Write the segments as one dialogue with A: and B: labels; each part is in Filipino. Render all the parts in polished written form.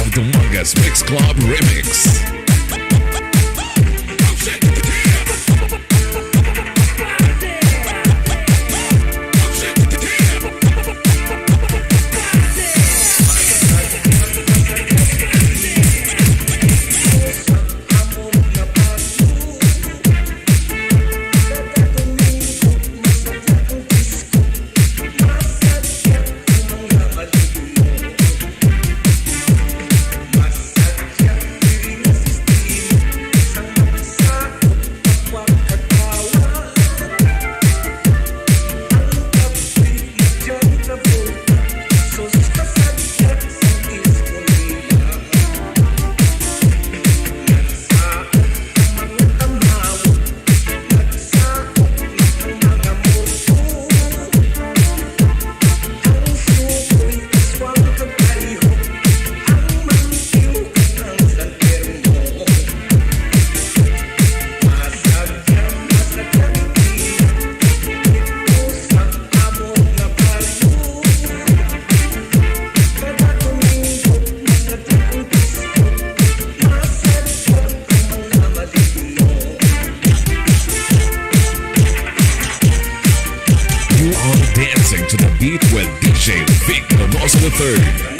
A: of the Mangas Mix Club Remix. Dancing to the beat with DJ Vic Donoso III.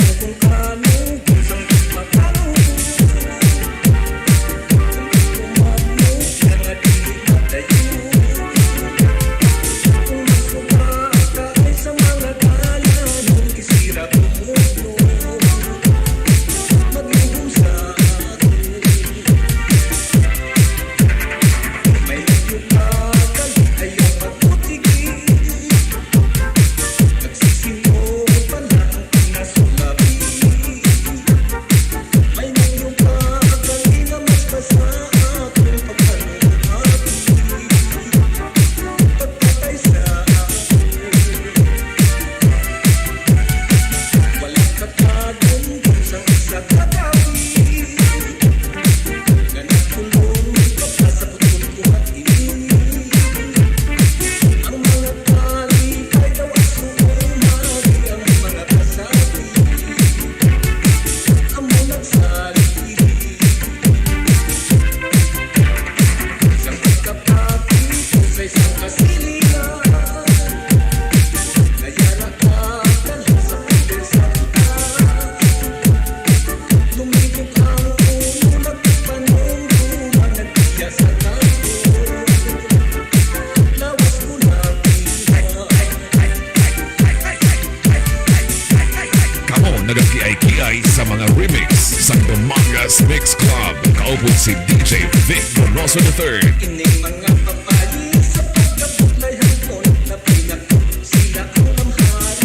A: Nagkiay-kiay sa mga remix sa The Mangas Mix Club. Kaupod si DJ Vic Donoso III.
B: Ining mga papayi sa pagkabuklay hangkon na pinakot sila ang lamhan.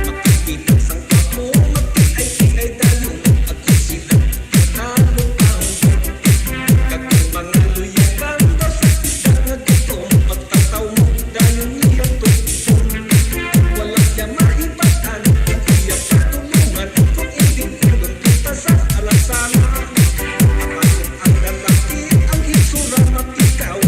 B: Makikitang sangkap mo, magkiay-kiay tayo at sila halong ang kaging mga luyakan daw sa isang nagkito magtataw mo dahil niyang tupon. Walang siya maibatan, hindi siya patulungan kung hindi tulong kita sa alasana. Ang lalaki, ang hitsura mapikaw.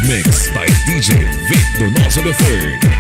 A: Mixed by DJ Vic Donoso III.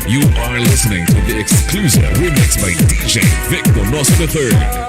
A: You are listening to the exclusive remix by DJ Vic Donoso III.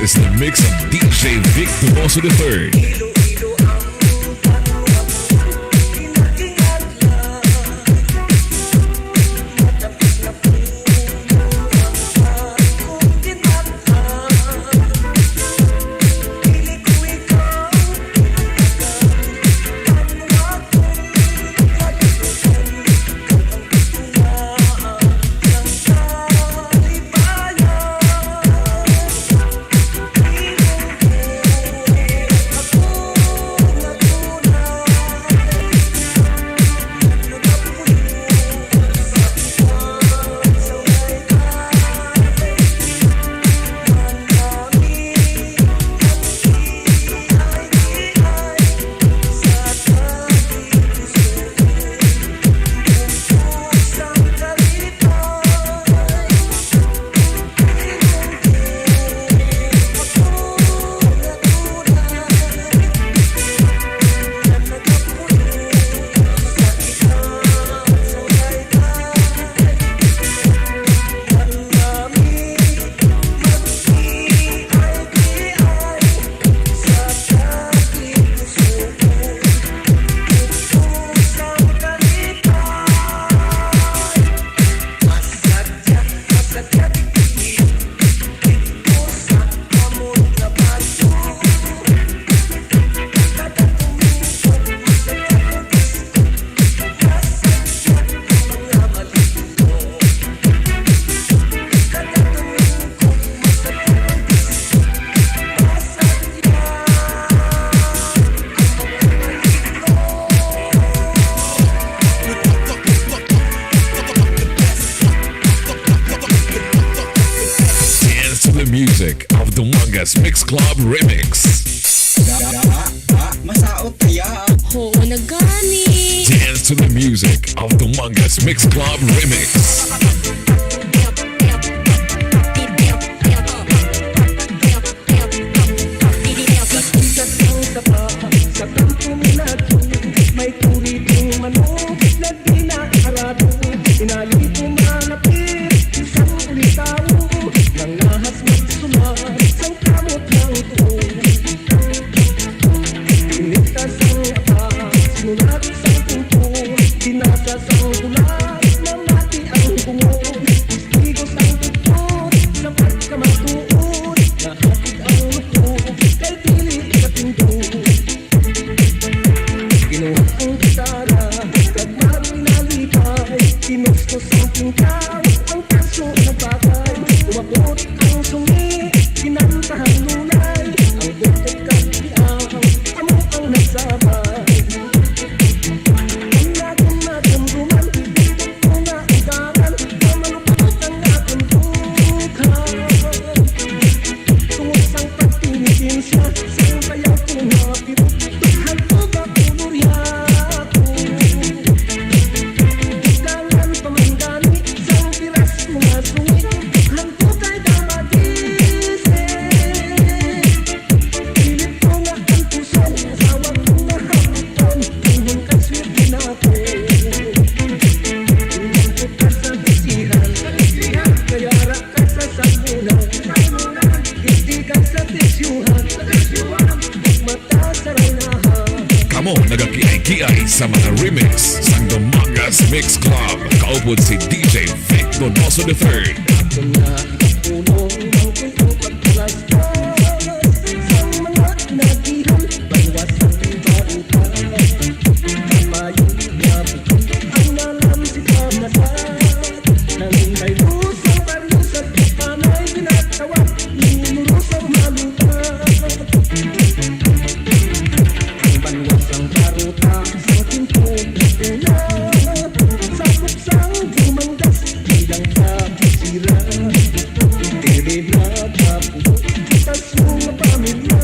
A: is the mix of DJ Vic Donoso III.
B: Iloilo ang kapwa mo, inaingat lang. Matapos na puno ang bagong tinathan. Pili ko ikaw, kapwa kong katutukan. Ikaw ang katunaan ng kalibayan.
A: Dance to the music of the Mangas Mix Club Remix.
B: Masaot kaya
C: Oo na gani.
A: Dance to the music of the Mangas Mix Club Remix.
B: sa kampo nato may turitong manok na di naarado. Inalito malapit isang ulitaw nang nahas magsulat sang kamot ng tuon. Pinigtas ang atas, sinulat sa tungkol, binasa sa ulat ng mati ang bungol. Istigos ang tutod sa pagkamatuod, nahatid ang lukod kay dili katindog. Kinuha ang gitara, kagmaro inalipay, kinustos ang tingkaw, ang kaso na bagay. Umabot ang sungi, kinantahan nunay, ang butik kapiaw, amo ang nagsabay. Ang aking madumduman, dito ko na ugaran, mamalupot ang aking bukan. Tungos ang pagtinitin siya, sa'yo kayaw kong napirot, tuhan ko ba uluryato. Ikangan pamanggani, sang piras mga sungi, tuhan ko kay damadise. Pilit ko nga ang puson, asawa ko nga hapon, tingin kay swerte natin. Tingin ko ka sa bisihan, kaya ra ka sa sabunan. Hindi ka sa tisyuhan, mata sa raynahan.
A: Kamo nagakiay-kiay sa mga remix sang the Mangas Mix Club. Kaupod si DJ Vic Donoso III.
B: Ako na ipunong ng kwentong pagkalastas sa mga nagihan, bawas ang bautan. Kamayong nabukod ang nalam si Kamasat. Nang may lusang palusat, panay binatawag, ninurusang malutan. Ang banwas ang baruta sa tintong puna, sa buksang bumanggas, hanggang sa sira. Telebra kapu, tas mga pamilya,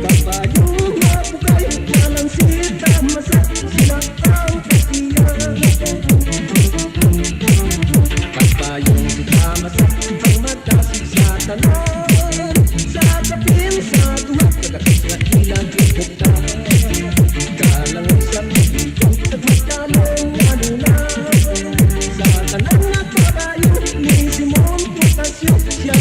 B: kapayong mapukay, walang sita masak, sila ang kasiya. Kapayong sita masak, ang matasig sa tanan, sa kapil sa duhat, kagakit na ilang kikuptan. Kalang sa pagkikong, nagmakanong anulan, sa tanang nagpabayo, ni Simon Putasyo, siya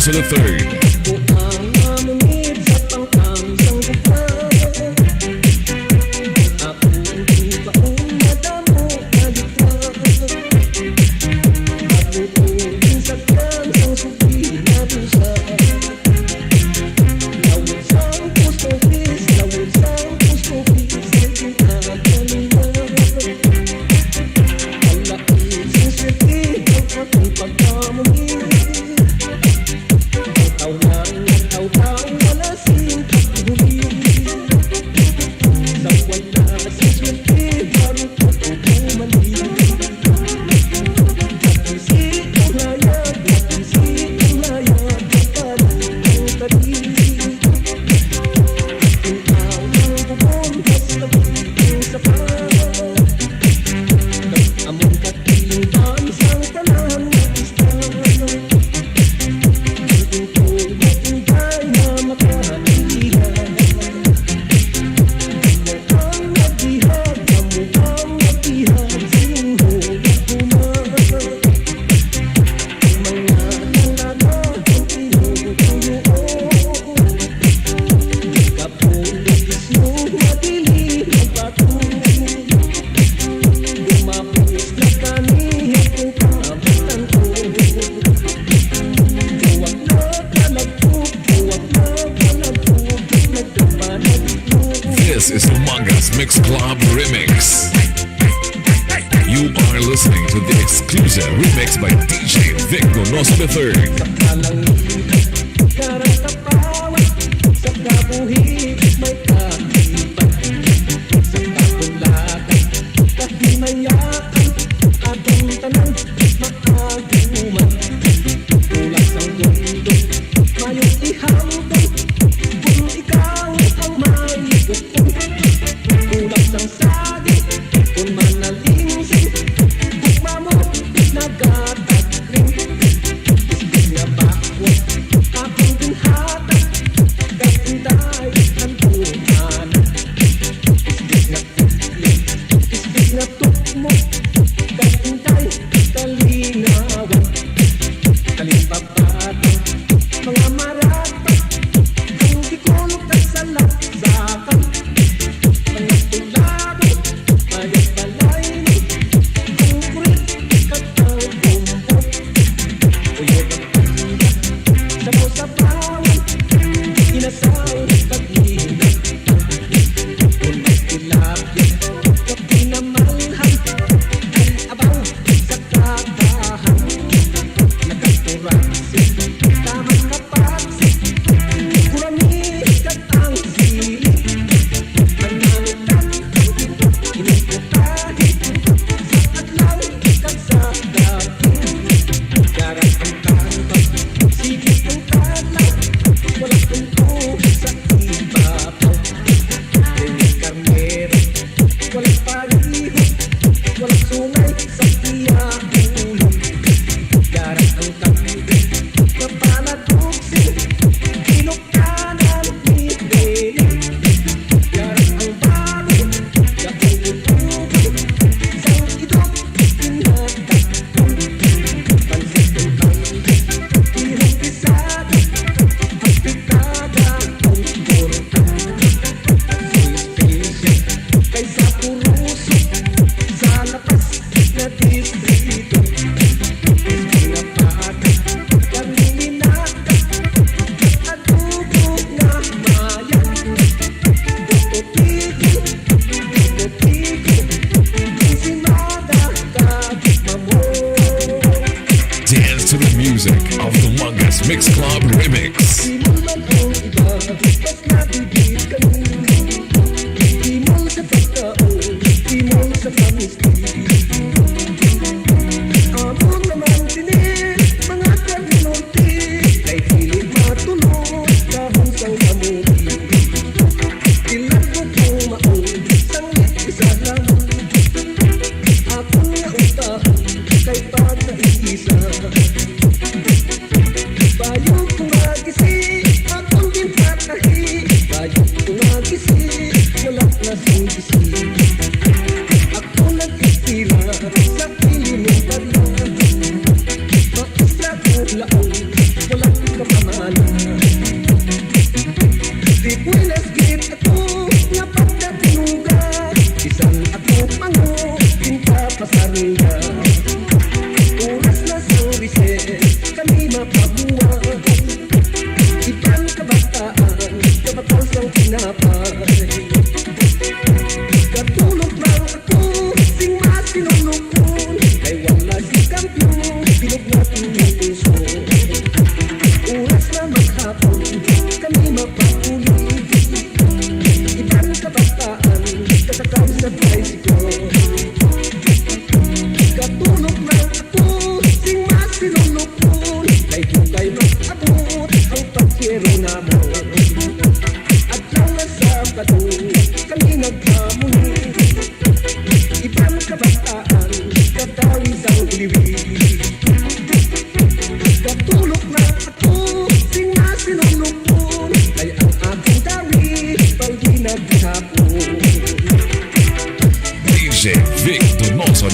A: Donoso III.
B: Buang mamungit sa pangkamsang bukal. Ako di baong madamo kalikwan. Maglutuin sa kansang suki na pusa. Lawid sang pustopis, lawid sang pustopis, ay kinakalingan. Alain sa sirti ang aking pagkamungit. Taw-taw, wala sing paghuhuli. Sa wala sa swerte, baru ko bumalik. Napisi ang layag, napisi ang layag, parang ang tarik. Ikaw ang bubon, basta bitin sa parang. Nag-among katinggan sang tanan na istan.
A: This is Umangas Mix Club Remix. You are listening to the exclusive remix by DJ Vic Donoso III.
B: Karang kapawan sa kabuhi may kakibat. Sa kabulakan, kahimayakan, atong tanang makaguman. Tulak sang mundo, mayong ihambang. Kung ikaw ang maikukong, tulak sang sagi, kung manalingsing. Kukma mo, nagtatagring. Isbis nga bakwat, aking binhatag. Kainday ang tumanan. Isbis nga tukli, isbis nga tukmo. Kainday kalinawan. Kalimpapatan, mga marata. Ang dikong kasalaksakan. Mga tulado, mayat balay ni. Ang kurit katang kumpot. Uyog ang panda, sabaw sa bawan. Inasaw pag-ina. Kung mas tilapia, kapinamalhan. Ay abaw sa katahan. Nakaturasi, tamang kapagsi. Kuramikat ang sili. Manangitan, iniputahi. Sa adlaw, ikat sa dating. Garap ang kantang, sigit ang kadlaw. Walang tungkol sa ibabaw. Dinig karnero, walang pariho. Walang sungay sa iyaulong. Garap ang kambing, kapalatugsin. Ilok kanan, mitrening. Garap ang bago, kaulog-ulog. Sang idok, pinatakon. Pansit ang kambing, ihong pisado. Ang pikada, ang gorda. Suspicion, kaysa puruso. Sa lapas na distrito. Pinapata, kamiminata. Adugo nga mayan. Buto-tigo, buto-tigo. Ensimada, kagmamo.
A: Dance to the music of the Umangas Mix Club Remix.
B: Di mo man ang iba, bas nabibig ka nun. Di mo sa pagkaon, di mo sa pamisti. Amon naman dinil, mga kaninunti. Kay pilit matulog, kahon sang kamuti. Ilan ko kumaon, sangit isa lang. Ako nga utahan, kay pag naiisa. Bayo kung magisi, akong din patahi.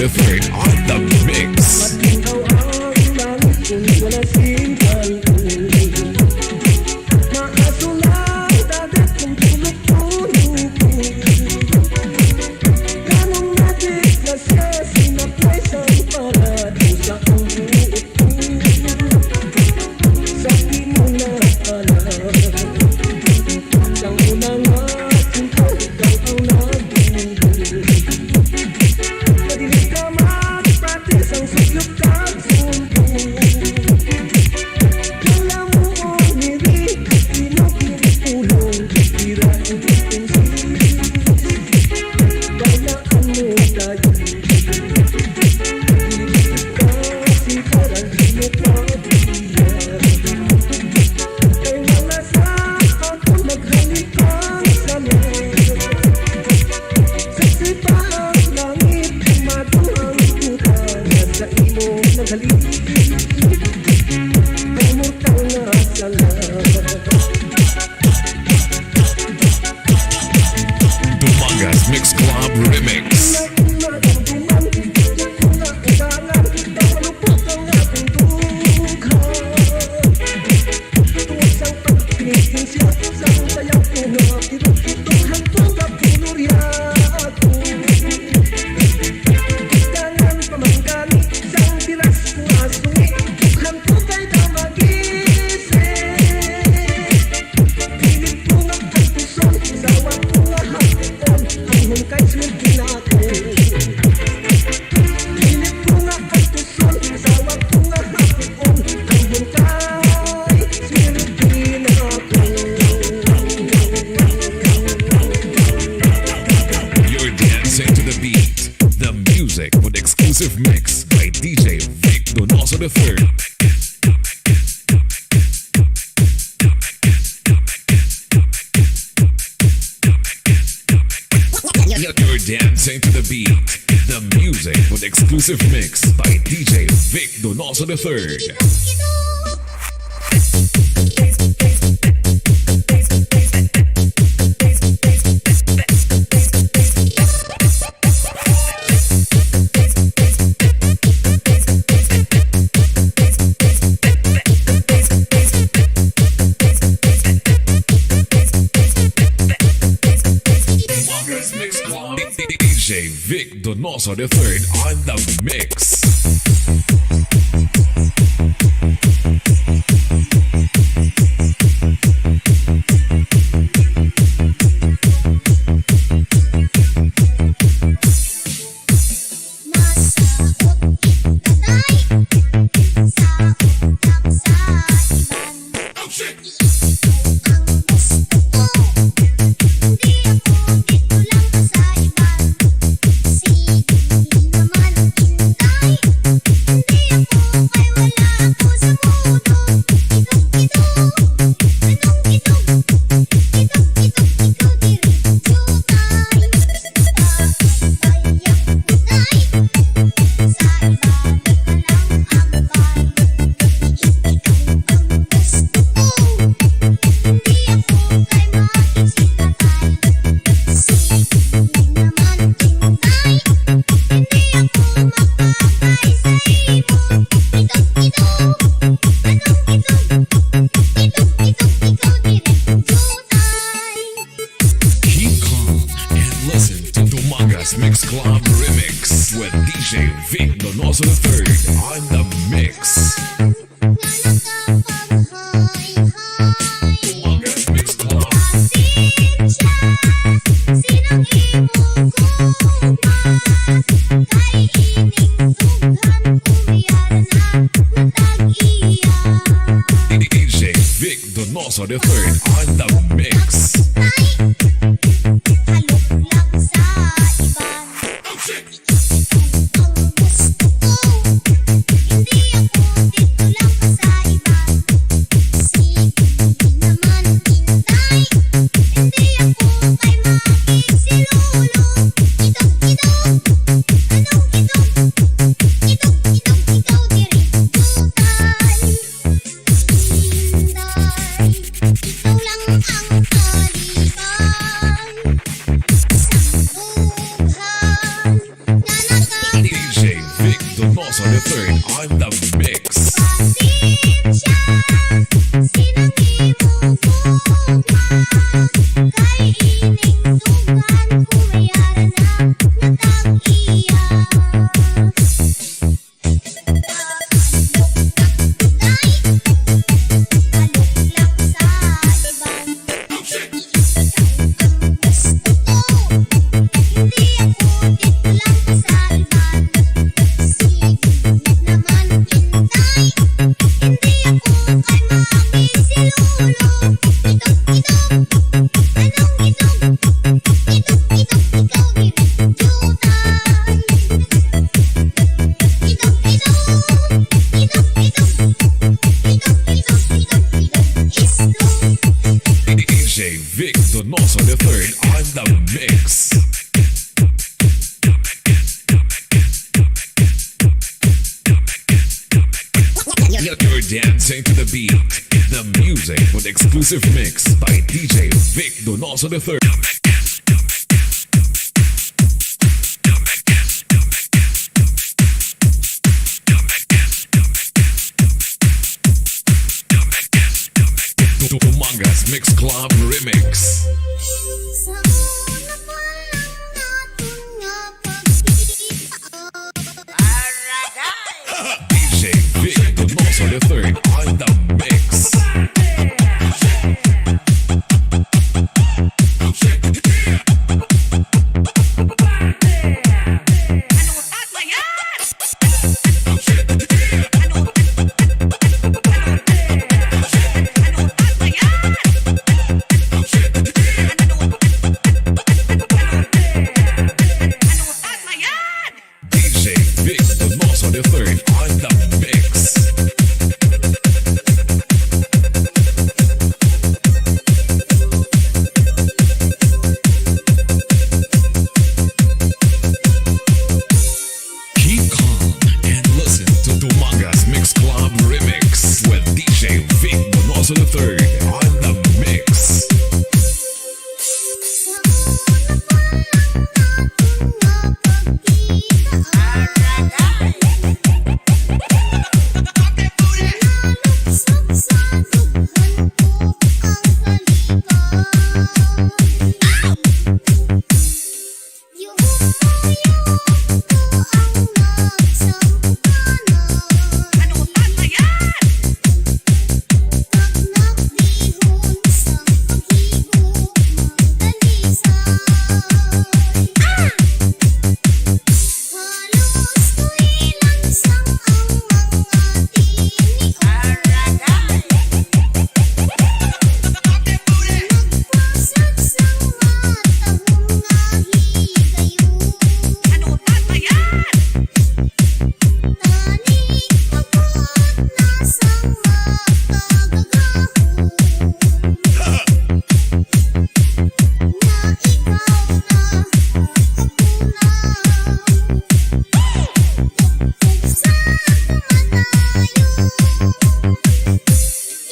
A: the third on the mix.
B: Ikaw ang langit kung wala singkal ko. Maasulang dagat kung tulog-tulog ko. Ganong natin kasi sinaplay sa paradiso ang buot ko. Sa di mo na alam, siyang unang asinto, ikaw ang nagbubuo. Madilig ka magpatis ang sugyot at sumpo. Kala mo o niri, pinupulong, tira ang depensi. Bayaan mo tayo, ilig ka si parang di mo pabiyan. Kay wala sa ako maghalik ang samin. Saksi pa ang langit, maduhang utang at sa imo naghalik. Ay mortal na salamat.
A: Dumangas Mix Club Remix.
B: Naramdaman, di ko na kailangan, napalupot ang aking dughan. Tuwag sang pagpinitin siya, sang sayang pinapirot-itong hantong kapulurya ako. Tangan pamanggani, sang bilas ko asungi, dughan ko kay damagising. Pilit ko nga ang puson, sawat ko nga hapon, ang hungkay swerte na ako. Pilit ko nga ang puson, sawat ko nga hapon, ang hungkay swerte na ako.
A: You're dancing to the beat. The music with exclusive mix by DJ Vic Donoso III. You're dancing to the beat. The music with exclusive mix by DJ Vic Donoso III. DJ Vic Donoso III on the mix. Keep calm and listen to Dumangas Mix Club Remix with DJ Vic Donoso III on the mix. Dumangas Mix Club. DJ Vic Donoso III on the mix.
D: Ikaw lang ang kalikan.
A: DJ Vic Donoso III on the mix. You're dancing to the beat. The music with exclusive mix by DJ Vic Donoso III. Umangas Mix Club Remix. DJ Vic Donoso III on the mix. DJ Vic Donoso III on the mix. Keep calm and listen to Umangas Mix Club Remix with DJ Vic Donoso III on the mix.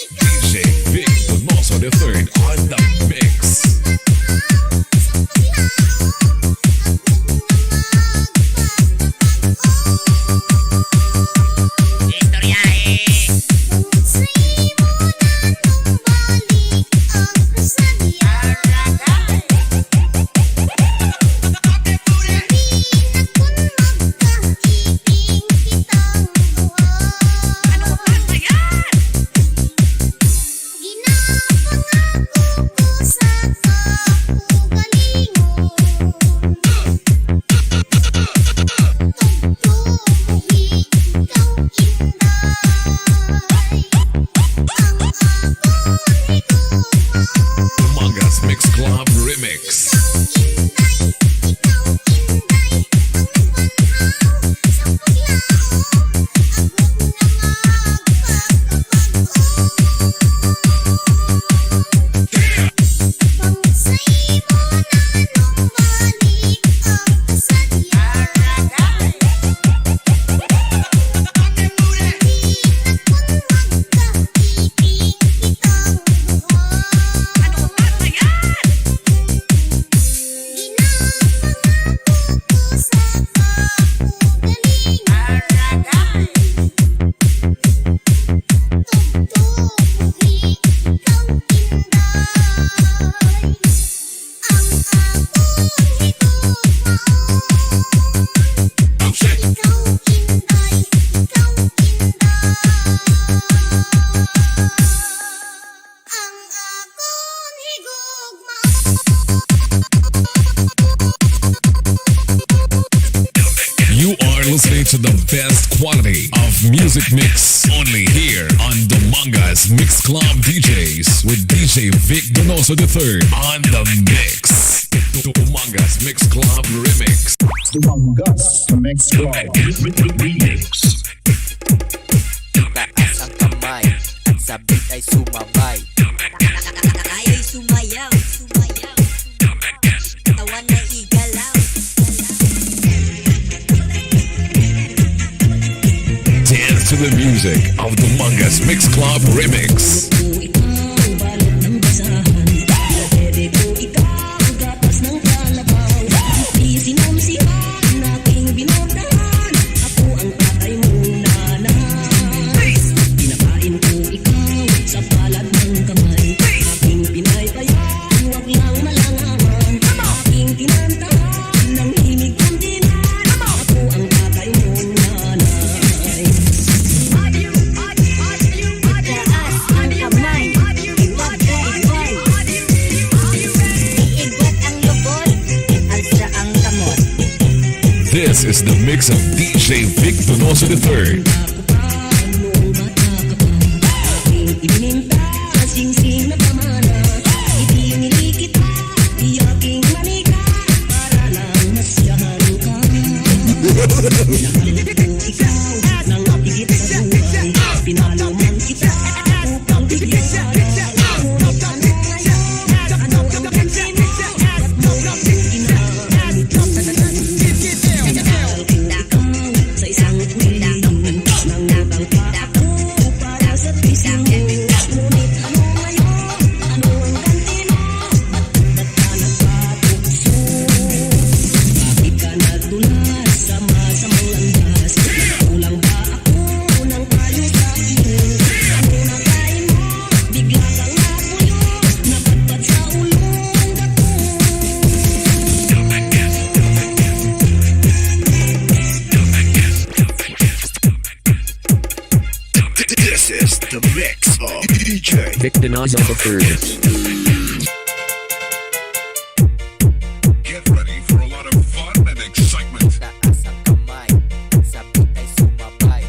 A: DJ Vic Donoso III on the mix. Umangas Mix Club Remix. best quality of music mix. Only here on Dumangas Mix Club DJs with DJ Vic Donoso III on the mix. Dumangas Mix Club Remix.
D: Dumangas Mix Club Remix.
E: Taas ang kamay at sa beat ay sumabay.
F: Kaya'y sumayaw, sumayaw. Tawan na igalaw.
A: Dance to the music of Dumangas Mix Club Remix.
F: Kung ikaw balot ng basahan, pwede ko ikaw gatas ng kalabaw. Di sinamsihan aking binotahan, ako ang tatay mong nanay. Pinakain ko ikaw sa palad ng kamay, aking pinaypayan, huwag lang malangawan. Aking tinantahan ng himig kong dinan, ako ang tatay mong nanay. Taas ang kamay, iwag ka iwag. Iigwat ang lubot, alsa ang kamot.
A: This is the mix of DJ Vic Donoso III.
F: Ako pa noong bata ka pa, aking ibininta, sing-sing na pamana. Itinili kita, di aking manika, para lang masyahan ka. Minahal ko ikaw, nang mapigit sa buhay. Pinalo man kita, upang bigyan ka. Ngunit ano ngayon, ano ang ganti mo? Ba't mo akong ginamit? Minahal ko ikaw sa isang tuwing, nang utang pa ako para sa pising mo. Ngunit ano ngayon, ano ang ganti mo? Ba't ka nagpatukso? Bakit ka nagdulas sa masamang landas? Kulang ba ako ng payo sa akin? Ano nakain mo? Bigla kang napuyo, napatpat sa ulong bato.
D: This is the mix of DJ
E: Vic Donoso III.
A: Get ready for a lot of fun and excitement.
E: Taas ang kamay at sa beat ay sumabay.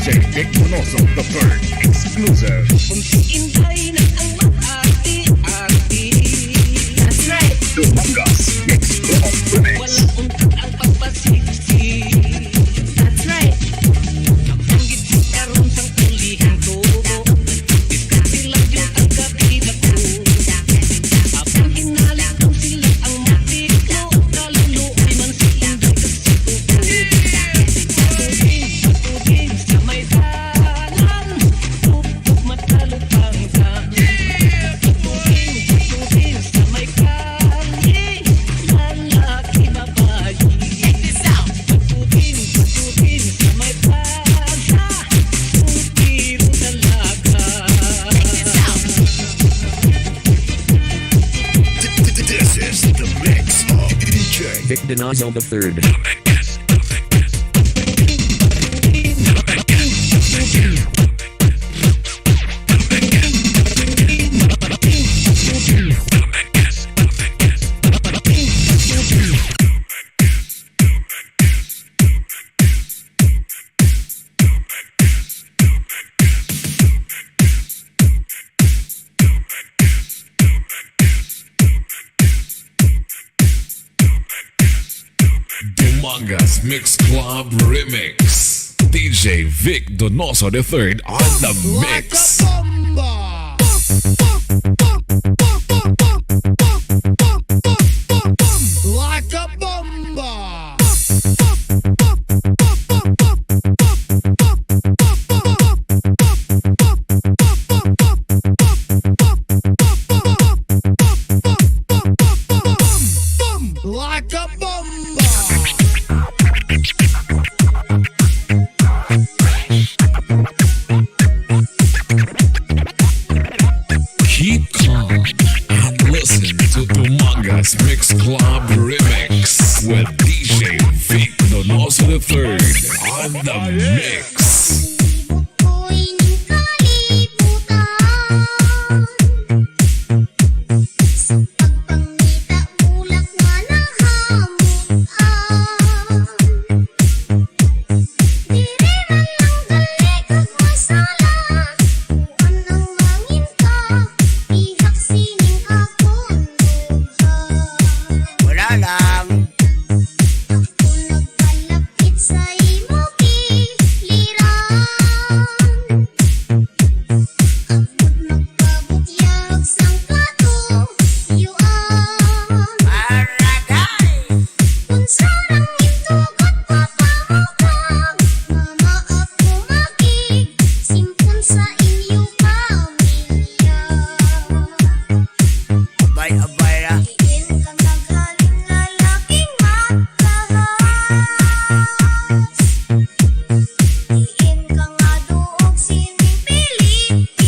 D: DJ Vic Donoso the Third exclusive.
B: Inday na ang mag-ati-ati.
C: That's right.
D: Dumangas Mix Club Remix.
B: Wala untat ang pagpasiksi.
C: That's right.
B: Ang gitsit karon sang ulihan ko. Diskarte lang yun ang kabida ko. Apang hinalit ang sila ang matik ko. Kaluluoy man si Inday kasi ko. Patugin sa may dalan. Tupok matalupang ka. Patugin sa may kalye. Lalaki babae. Patugin sa may plaza. Putiro dalaga.
D: This is the mix of DJ
G: Vic Donoso the Third.
A: Dumangas Mix Club Remix. DJ Vic Donoso the Third on the mix.
D: like a bomba. Like a bomba.
A: Keep calm and listen to Dumangas Mix Club Remix with DJ Vic Donoso the Third on the mix.
F: Ako'y kalibutan sa pagpangita ulak nga nahamutan. Diri man lang gali kag masala, tuan ang mangin ka, ihak sining akong buhay.
E: Wala lang.
F: Ako nagpalapit sa imo giliran. Ako't magpabutyag sang katuyuan.
E: Aragay.
F: Kung sarang itugot papamukang, mama ako makisimpon sa inyo pamilya.
E: Abay-abay na.
F: Diin kang naghaling lalaking matahas. Diin kang aduog sining Pilipinas.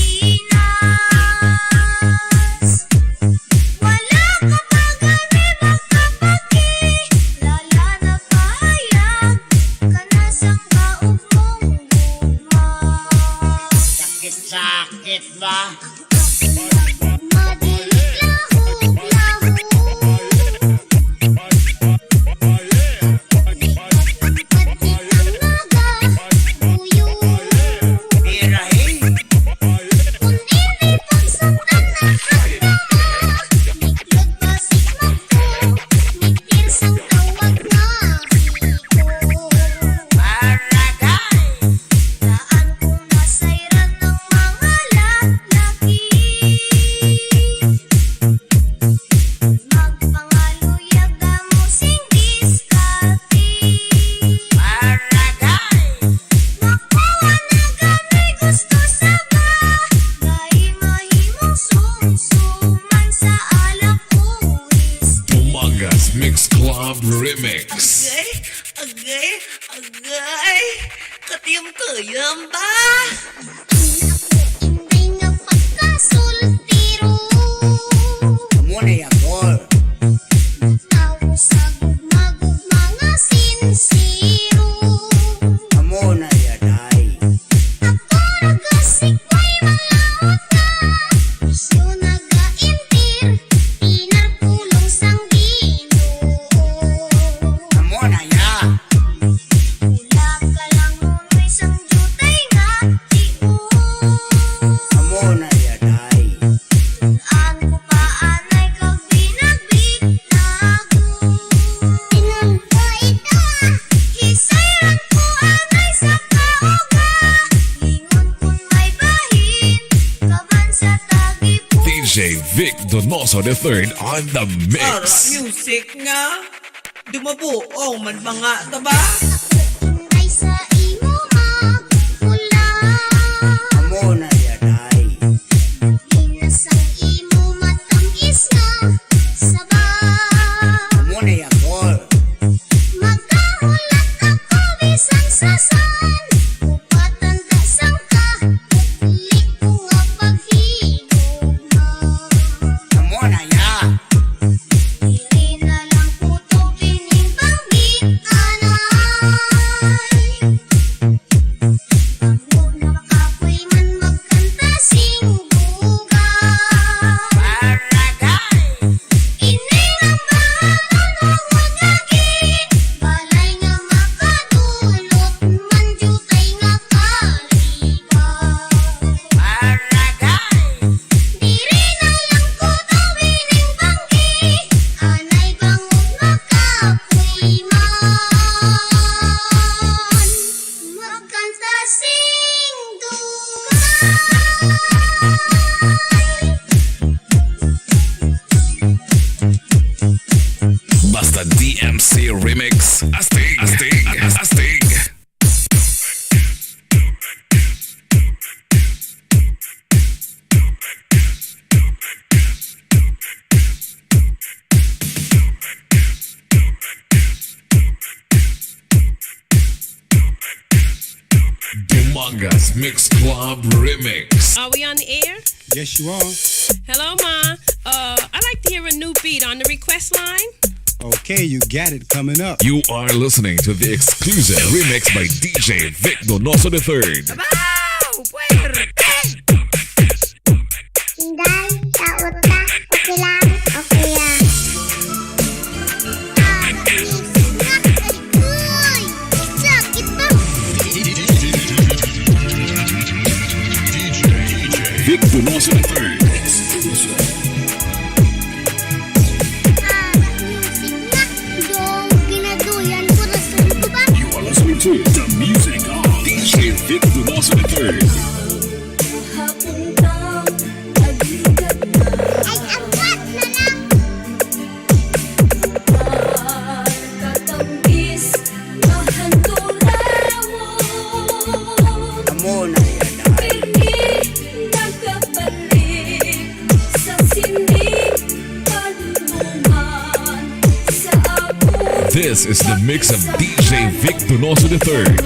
F: Wala ka pagani makapakilala na pahayag ka na sa kaugmong bumas.
E: Sakit-sakit ba?
F: Madilig lahog-lahog. Pati ang nagan-uyong.
E: Birahin.
F: Kung inay pagsaktan ng hagdama, biglod pasig magko-mitil sang tawag nga hiko.
E: Aragay.
F: Daan kong masayran ng mga lalaki. Magpangaluyag mo sing diskarte.
E: Aragay.
F: Nakuha na gano'y gusto sa bagay. Mahimong sumsuman sa alak kong whisky.
A: Dumangas Mix Club Remix.
B: Agay, katiyam-tuyam ba?
F: Inday nga pagkasultiro.
E: Amo na yakol.
F: Tawo sa gugma-gugma nga sinsiro.
E: Amo na yaday.
F: Ako nagasikway malawat ka. Gusto nagaintir, pinarkulong sang Ginoo.
E: Amo na ya.
F: Wala ka lang nunoy sang jutay
A: Donoso III on the
G: Ara
A: mix.
G: music nga. Dumabuong man mga taba.
H: Ay sa imo mapula.
E: Amo na yan ay.
H: Inasang imo matangis nga saba.
E: Amo na yan tol.
H: Magkahulat ako bisang sasan. Upatanda sang ka. Pili ko nga paghigog na.
E: Amo na yan.
H: Dili na lang puto pinimbang anay. Pagod na makapoy man magkanta singbuga.
E: Barangay.
H: Ininang bahalan ang magagi. Balay nga makadulot man jutay nga kaliba.
E: Barangay.
H: Diri na lang ko daw binimbanggi. Anay bangog makapoy man. Magkanta
A: Basta DMC Remix. Astig, astig, astig. Dumangas Mix Club Remix.
C: Are we on the air?
I: Yes, you are.
C: Hello, Ma. I'd like to hear a new beat on the request line.
I: Okay, you got it coming up.
A: You are listening to the exclusive remix by DJ Vic Donoso III.
G: Wow! Puwerte!
H: Inday, taot ka, okay lang, okay lang. Uy, sakit ba?
A: Vic Donoso III.
H: Music nga, dong ginaduyan ko rason ko ba?
A: You are listening to the music of DJ Vic Donoso III.
H: Ay, agwat na lang.
E: Amo na yan ay.
A: This is the mix of DJ Vic Donoso III.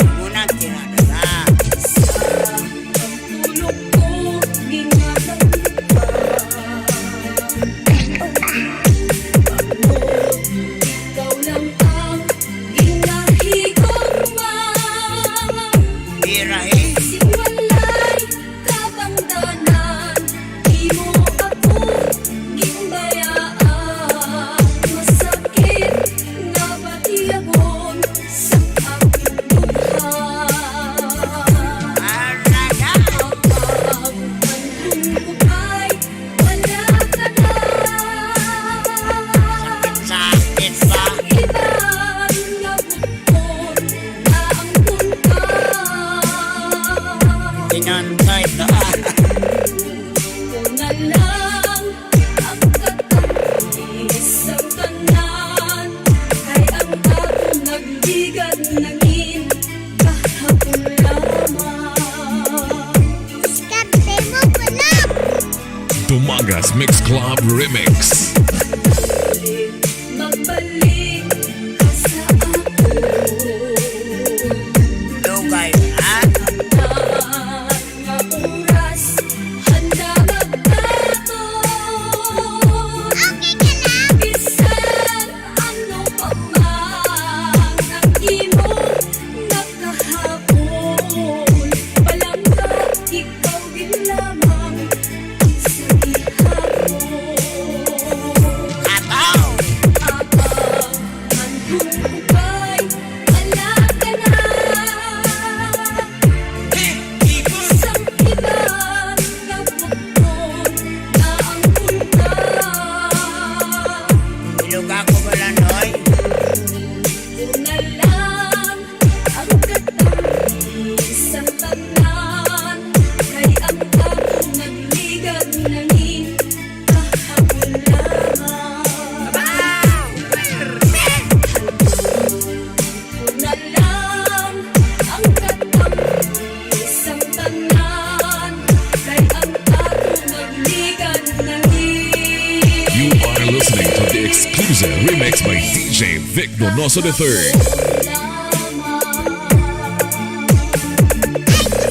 E: Amo na tinadala. Birahe.
A: Music remixed by DJ Vic Donoso III.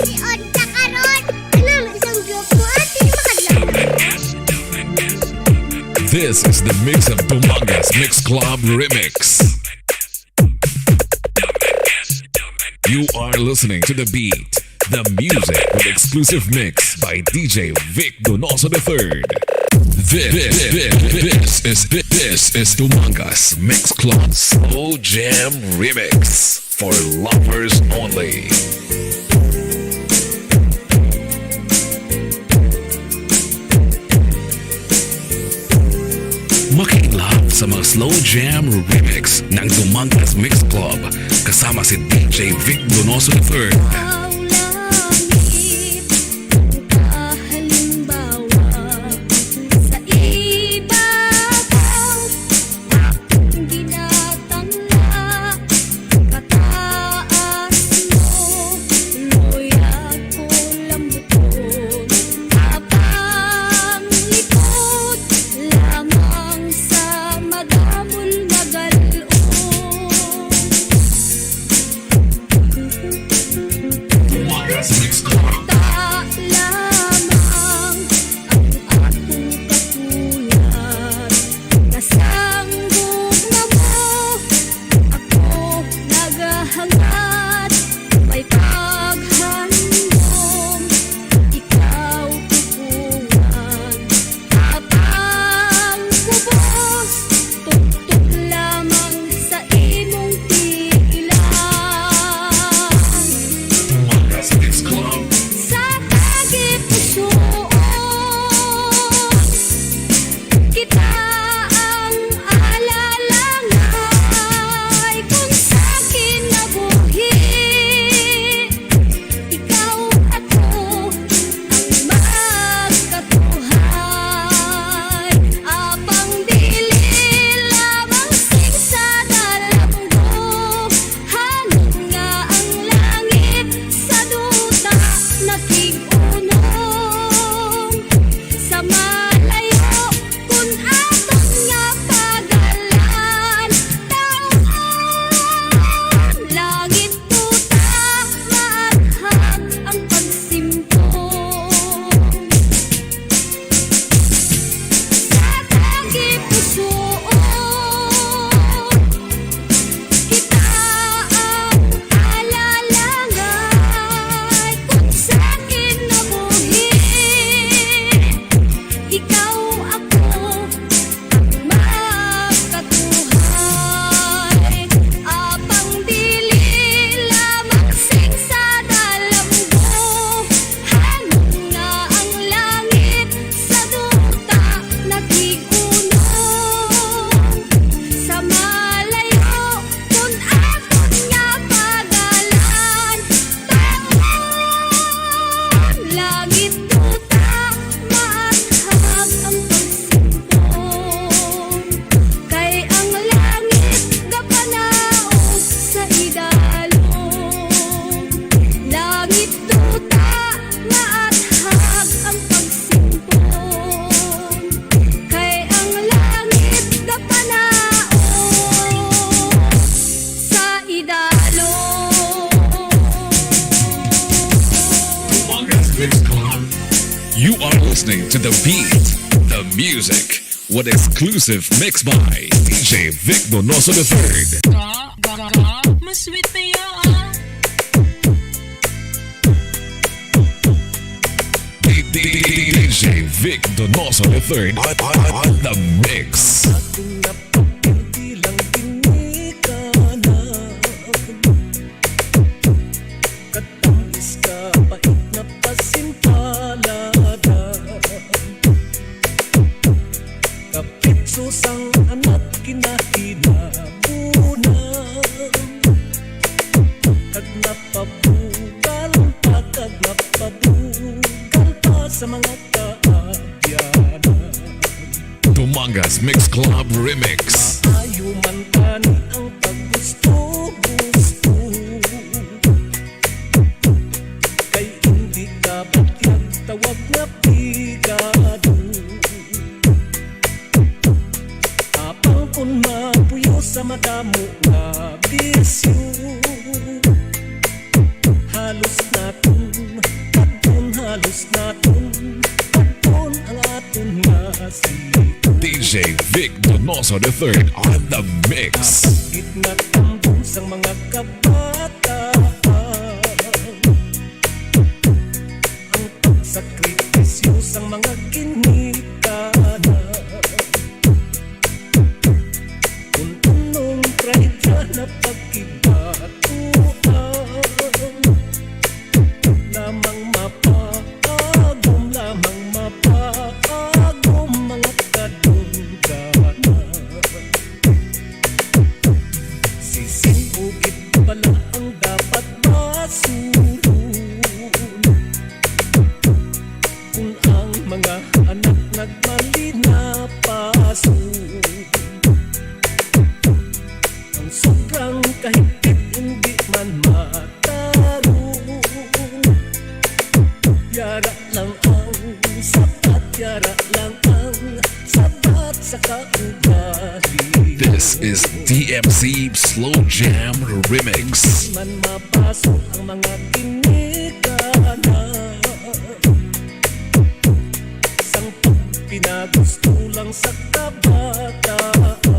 H: Si Odda karon, anang isang joke mo ate makadlaw.
A: This is the mix of Tumangas Mix Club Remix. You are listening to the beat, the music with exclusive mix by DJ Vic Donoso III. This is Tumangas Mix Club Slow Jam Remix for lovers only. Makilap sa mga Slow Jam Remix ng Tumangas Mix Club kasama si DJ Vic Donoso III. You are listening to the beat, the music, with exclusive mix by DJ Vic Donoso III.
C: Mas sweet pa yun.
A: DJ Vic Donoso III on the mix.
B: Susang anak kinahinabunan kag napabugal pa sa mga kaagyanan.
A: Tumangas Mix Club Remix.
B: Ayuman tani ang paggusto-gusto kay hindi ka batyag tawag na pigado. Apang kun sa madamo nga bisyo. Halos naton aton, halos naton aton ang aton nga siko.
A: DJ Vic Donoso III on the mix.
B: Napagit na tambong sang mga kabataan, ang pagsakripisyo sang mga ginikanan. Kung anong pride na pagkibatuan, lamang mapagom, lamang mapagom mga kadungganan. Sisinugit pala ang dapat masulun, kung ang mga anak nagmali na pasun. Ang sobrang kahigpit hindi man matarong, yara lang ang sapat, yara lang ang sapat sa kaugali.
A: This is DMC Slow Jam Remix.
B: Man mapasok ang mga kinikanan, sang pinagusto lang sa kabataan.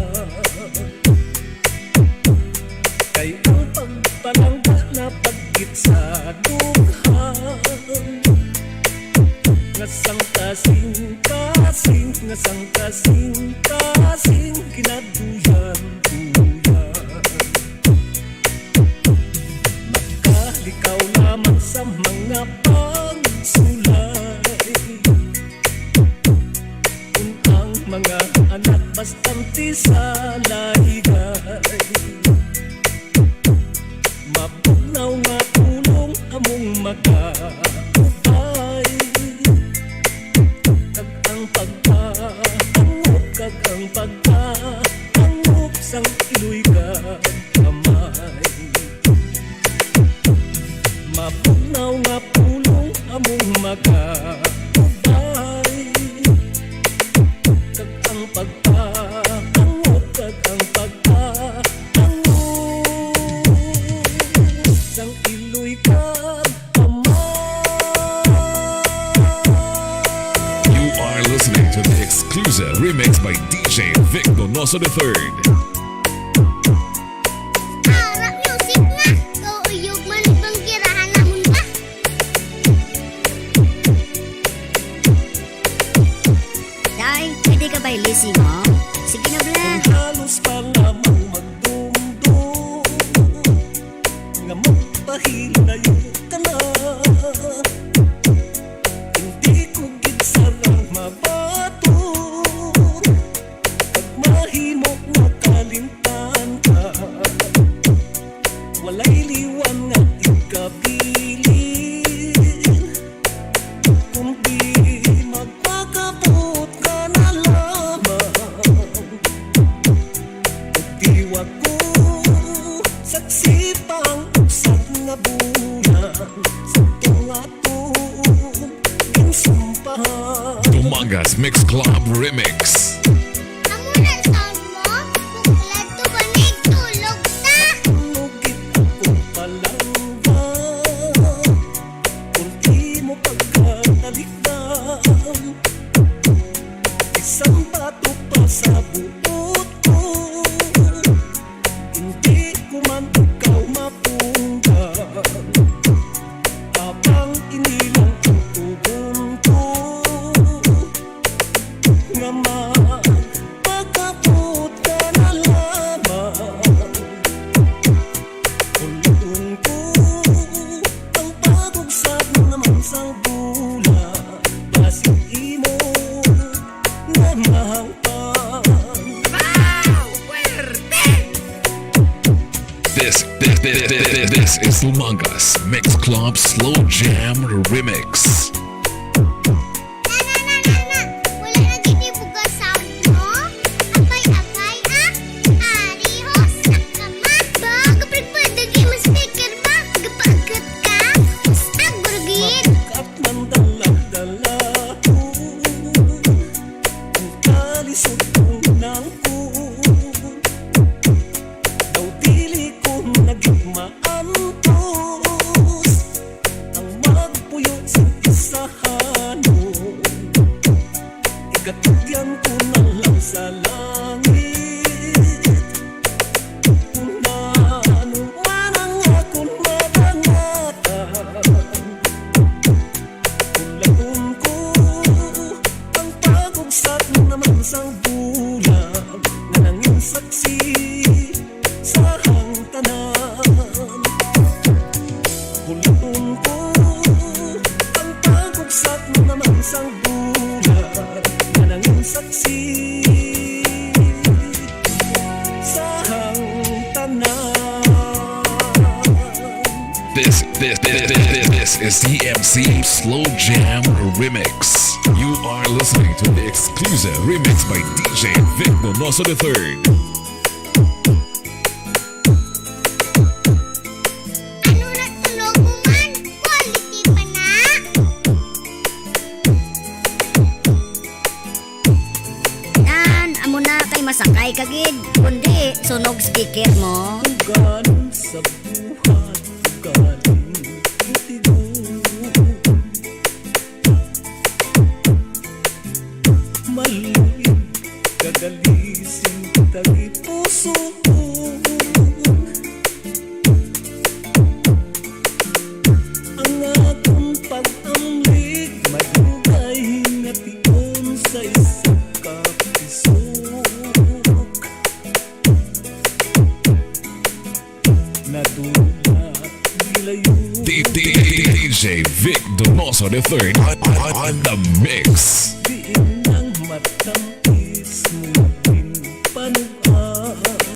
B: Kay ang pagpalangga na paggit sa dughan, nga sang kasing-kasing, nga sang kasing-kasing kinaduyan-duyan. Makalikaw lamang sa mga pagsulay, kung ang mga anak bastante sa laygay. Mabugnaw nga tulong among magkakupay, kag ang pagkahangop, kag ang pagkahangop sang iloy kag kamay. Mabugnaw nga tulong among magkakupay, kag ang pagkahangop, kag ang pagkahangop sang iloy kag kamay.
A: You are listening to the exclusive remix by DJ Vic Donoso III.
H: Harap music nga, kauyog man bang kirahan namon ba?
F: Day, pwede ka ba ilising mo? Sige na bla.
B: Halos pa lamang magdumdum, nga magpahilayo ka na. Hindi ko gid sarang mabaton, pag mahimo nga kalimtan ka. Walay liwan nga ikabilin, kundi magpakabot ka na lamang. Diwa ko saksi pang usap nga bulan, sa tunga-tung ginsumpahan.
A: Umangas Mix Club Remix.
H: Amo na sound mo, buklat to banig tulog ta.
B: Nugit ako palangga, kung di mo pagkatalikdan, isang bato pa sa buot ko, hindi ko man ikaw mapunggan. Habang inilang ang tugon ko, nga magpagkapot ka na lamang. Ulong ko ang pagugsak naman sang bulan, basig imo na mahangpan.
A: This is Umangas Mix Club Slow Jam Remix.
H: Wala na gini buga sound mo. Apay-apay ah. Ari ho sa kama. Ba, kapag padagi mo speaker ba? Gapagat ka. Ustag burgit.
B: At ng dala-dala ko, ang kalisod ko ng ko,
A: TMC Slow Jam Remix. You are listening to the exclusive remix by DJ Vic Donoso III.
H: Ano na tunog mo man? Quality pa na?
F: Yan, amo na kay masakay kagid. Kundi, sunog speaker mo.
B: Galing sa buhat, galing putigo. Maliit, kagalising, tagi puso. Ang akong pag-amlig, madugay hination sa isang kapisok. Nadulat nilayo.
A: DJ Vic Donoso III on the mix.
B: Diin ang matang